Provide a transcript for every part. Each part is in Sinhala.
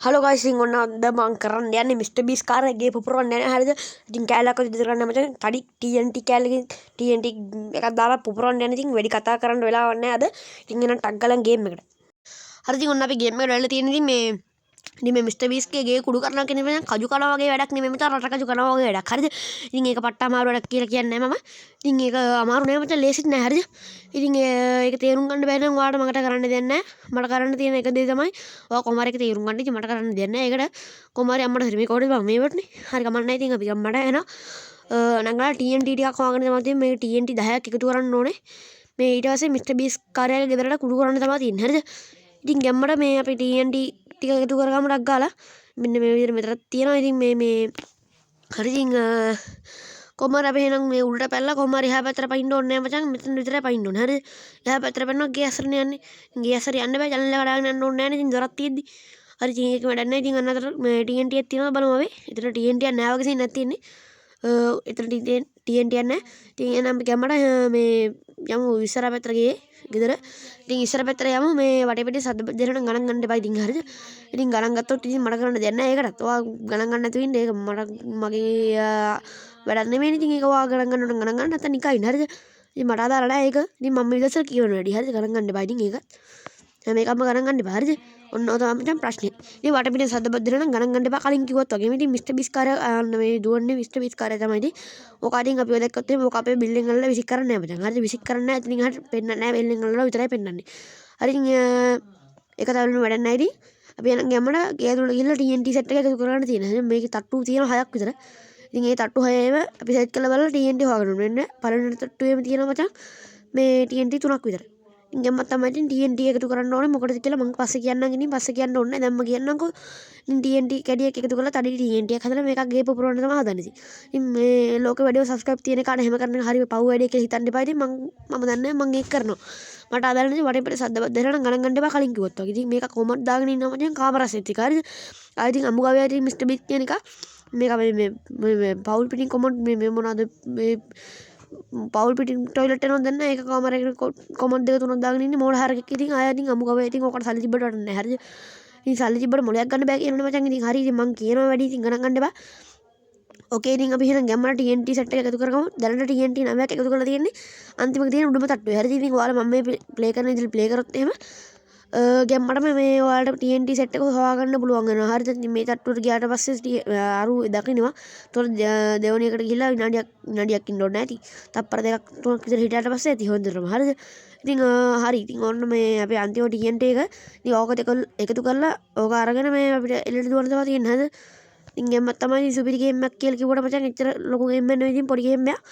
හලෝ ගයිස් ඉතින් ඔන්න අද මම කරන්න යන්නේ මිස්ටර් බීස් කාර්යයේ පුපුරවන්න යන්නේ හරියද? ඉතින් කෑල්ලක් විතර කරන්න මචං තඩි TNT කෑල්ලකින් TNT එකක් දාලා පුපුරවන්න යන්නේ. ඉතින් වැඩි කතා කරන්න වෙලාවක් නැහැ අද. ඉතින් එන ටක් ගලන් ගේම් එකට. හරි ඉතින් ඔන්න අපි ගේම් එකට වෙලා තියෙන ඉතින් මේ මිස්ටර් බීස්ගේ ගේ කුඩු කරනවා කියන එක කජු කනවා වගේ වැඩක් නෙමෙයි මචං රට කජු කනවා වගේ වැඩක්. හරිද? ඉතින් ඒක පට්ට අමාරු වැඩක් කියලා කියන්නේ නැහැ මම. ඉතින් ඒක අමාරු නෑ මචං ලේසිත් නෑ හරිද? ඉතින් ඒක තේරුම් ගන්න බැරි නම් ඔයාලට මකට කරන්න දෙයක් නෑ. මට කරන්න තියෙන එක දේ තමයි ඔයා කොහොම හරි ඒක තේරුම් ගන්න. ඉතින් මට කරන්න දෙයක් නෑ. ඒකට කොහොම හරි අම්මට හරි මේ කෝඩේ බං මේ වටනේ. හරි කමක් නෑ. ඉතින් අපි අම්මට එනවා. නංගලා TNT ටිකක් හොයාගෙන තමයි තියෙන්නේ. මේක TNT 10ක් එකතු කරන්න ඕනේ. මේ ඊට පස්සේ මිස්ටර් බීස් කාර්යාලයේ ගෙදරට කුඩු කරන්න තමයි තියෙන්නේ. හරිද? ඉතින් ගැම්මට මේ අපි TNT ටික එකතු කරගමු ඩක් ගාලා. මෙන්න මේ විදිහට මෙතනක් තියෙනවා. ඉතින් මේ හරි ඉතින් කොහොම හරි අපි එහෙනම් මේ උඩට පැනලා කොහොම හරි එහා පැත්තට පයින්න ඕනේ නෑ මචං. මෙතන විතරයි පයින්න ඕනේ. හරිද? එහා පැත්තට පැනනවා ගේ ඇසරනේ යන්නේ. ගේ ඇසර යන්න බෑ. ජනේල කඩාගෙන යන්න ඕනේ නෑනේ. ඉතින් දොරක් තියෙද්දි. හරි ඉතින් ඒක වැඩක් නෑ. ඉතින් අන්න අතට මේ TNT එකක් තියෙනවා බලමු අපි. එතන TNT එකක් නෑ වගේ සීනක් තියෙන්නේ. එතන TNT එකක් නෑ. ඉතින් එහෙනම් අපි ගැම්මට මේ යමු ඉස්සර පැත්තට ගියේ ගෙදර. ඉතින් ඉස්සර පැත්තට යමු මේ වටේ සද්ද දෙන්න ගණන් ගන්න එපා ඉතින් හරිද? ඉතින් ගණන් ගත්තොත් ඉතින් මට කරන්න දෙයක් නෑ ඒකටත්. ඔයා ගණන් ගන්න නැතුව ඉන්න ඒක මගේ වැඩක් නෙමෙයි. ඉතින් ඒක ඔයා ගණන් ගන්න ඕන ගණන් ගන්න නැත්නම් නිකන් ඉන්න හරිද? ඉතින් මට අදාළ නෑ ඒක. ඉතින් මම ඉස්සර කියවන වැඩි හරිද? ගණන් ගන්න එපා ඉතින් ඒක. මේකම ගණන් ගන්න එපා හරිද? ඔන්න ඔය තමයි මචං ප්‍රශ්නේ. ඉතින් වටේ සද්ද බද්ද දෙන්න ගණන් ගන්න එපා කලින් කිව්වත් වගේ. ඉතින් මිස්ටර් බීස් කාර්ය මේ දුවන්නේ මිස්ටර් බීස් කාර්යය තමයි ඉතින්. ඕක අදින් අපි ඔය දැක්කොත් එහෙම ඕක අපේ බිල්ඩින් වල විසික් කරන්නේ නෑ මචං. හරිද? විසික් කරන්නේ නෑ. ඉතින් හරිය පෙන්නන්නේ නෑ බිල්ඩින් වල විතරයි පෙන්නන්නේ. හරි ඉතින් ඒක තමයි වැඩක් නෑ ඉතින්. අපි යන ගමන ගේ ඇතුළට ගිහලා TNT සෙට් එක එකතු කරගන්න තියෙනවා. මේකේ තට්ටු තියෙනවා 6ක් විතර. ඉතින් ඒ තට්ටු 6ේම අපි සෙට් කරලා බලලා TNT හොයාගන්න ඕනේ. මෙන්න පළවෙනි තට්ටුවේම තියෙනවා මචං මේ TNT 3ක් විතර. ඉතින් ගම්මත් තමයි ඉතින් TNT එකතු කරන්න ඕනේ. මොකටද කියලා මම පස්සේ කියන්නම්. ඉතින් පස්සේ කියන්න ඕනේ නැහැ. දැන්ම කියන්නම්කෝ. ඉතින් TNT කැඩියක් එකතු කරලා තඩි TNT එකක් හදලා මේකක් ගේ පුපුරවන්න තමයි හදන්නේ ඉතින්. ඉතින් මේ ලෝකෙ වැඩිව සබ්ස්ක්‍රයිබ් තියෙන කාට එහෙම කරන එක හරිය පව් වැඩේ කියලා හිතන්න එපා. ඉතින් මම දන්නේ මම ඒක කරනවා. මට අදාළ නැති වටේ පිට සද්දවත් දෙන්න නම් ගණන් ගන්න එපා කලින් කිව්වත් වගේ. ඉතින් මේක කොහොමද දාගෙන ඉන්නවා මචං කාමරස්සෙත් එක හරිද? ආයි ඉතින් අමු ගාවේ ඉතින් මිස්ටර් බිග් කියන එක මේක මේ පවුල් පිටින් කොමන්ට් මේ මොනවද මේ පවුල් පිටින් ටොයිලට් එනවා දැන් ඒක කාමරයකට කොමන්ට් දෙක තුනක් දාගෙන ඉන්නේ මෝඩ හරකෙක් ඉතින් ආය ඉතින් අමු ගාවේ ඉතින් ඔකට සල්ලි තිබ්බට වඩා නැහැ හරිද? ඉතින් සල්ලි තිබ්බට මොලයක් ගන්න බෑ කියනවනේ මචං. ඉතින් හරි ඉතින් මං කියනවා වැඩි ඉතින් ගණන් ගන්න එපා. ඕකේ ඉතින් අපි එහෙනම් ගැම්මන TNT සෙට් එක එකතු කරගමු. දැනට TNT 9ක් එකතු කරලා තියෙන්නේ. අන්තිමක තියෙන උඩම තට්ටුවේ. හරිද? ඉතින් ඔයාලා මම මේ ප්ලේ කරන විදිහට ප්ලේ කරොත් එහෙම ගැම්මටම මේ ඔයාලට TNT සෙට් එක හොයාගන්න පුළුවන් වෙනවා. හරිද? ඉතින් මේ තට්ටුවට ගියාට පස්සේ අරු දකින්නවා. ඒතකොට දෙවණි එකට ගිහිල්ලා විනාඩියක් ඉන්න ඕනේ නැති. තප්පර දෙකක් තුනක් විතර හිටියට පස්සේ ඇති හොඳටම. හරිද? ඉතින් හරි. ඉතින් ඔන්න මේ අපේ අන්තිම TNT එක ඉතින් ඕක දෙක එකතු කරලා ඕක අරගෙන මේ අපිට එළියට දුවන්න තමයි තියෙන්නේ. හරිද? ඉතින් ගැම්මක් තමයි සුපිරි ගේම් එකක් කියලා කිව්වට මචං එච්චර ලොකු ගේම් එකක් නෙවෙයි. ඉතින් පොඩි ගේම් එකක්.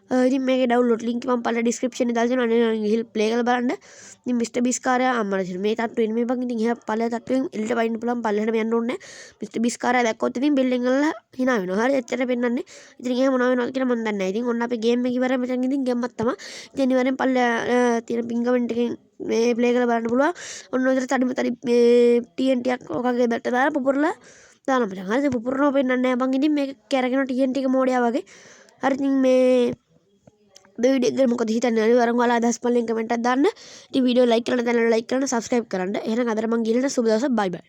ඉතින් මේකේ ඩවුන්ලෝඩ් ලින්ක් මම පල්ල ඩිස්ක්‍රිප්ෂන් එකේ දාලා තියෙනවා. අනේ ගිහින් ප්ලේ කරලා බලන්න. ඉතින් මිස්ටර් බීස් කාර්යය අම්මලා මේ තට්ටුවේ ඉන්නේ මේ බං. ඉතින් එහා පල්ලේ තට්ටුවෙන් එළියට පයින්න පුළුවන්. පල්ලෙහාට යන්න ඕනේ නැහැ. මිස්ටර් බීස් කාර්යය දැක්කොත් ඉතින් බිල්ඩින් වල hina වෙනවා. හරි එච්චර පෙන්නන්නේ. ඉතින් එහෙම මොනවා වෙනවද කියලා මම දන්නේ නැහැ. ඉතින් ඔන්න අපේ ගේම් එක ඉවරයි මචං. ඉතින් ගැම්මක් තමයි. ඉතින් ඉවරෙන් පල්ලේ තියෙන පින් කමෙන්ට් එකෙන් මේ ප්ලේ කරලා බලන්න පුළුවන්. ඔන්න ඔය විතර තඩි මේ TNT එකක් ඔකගේ බැට් දාලා පුපුරලා දාන්න මචං. හරිද? පුපුරනවා පෙන්නන්නේ නැහැ බං. ඉතින් මේක කැරගෙන TNT එක මෝඩයා වගේ. හරි ඉතින් මේ වීඩියෝ එක මොකද හිතන්නේ අනිවාර්යෙන් ඔයාලා අදහස් පල්ලෙන් කමෙන්ට් එකක් දාන්න. ඉතින් වීඩියෝ ලයික් කරන්න දැනලා ලයික් කරන්න සබ්ස්ක්‍රයිබ් කරන්න. එහෙනම් අදට මං ගිහලා සුබ දවසක් බයි බයි.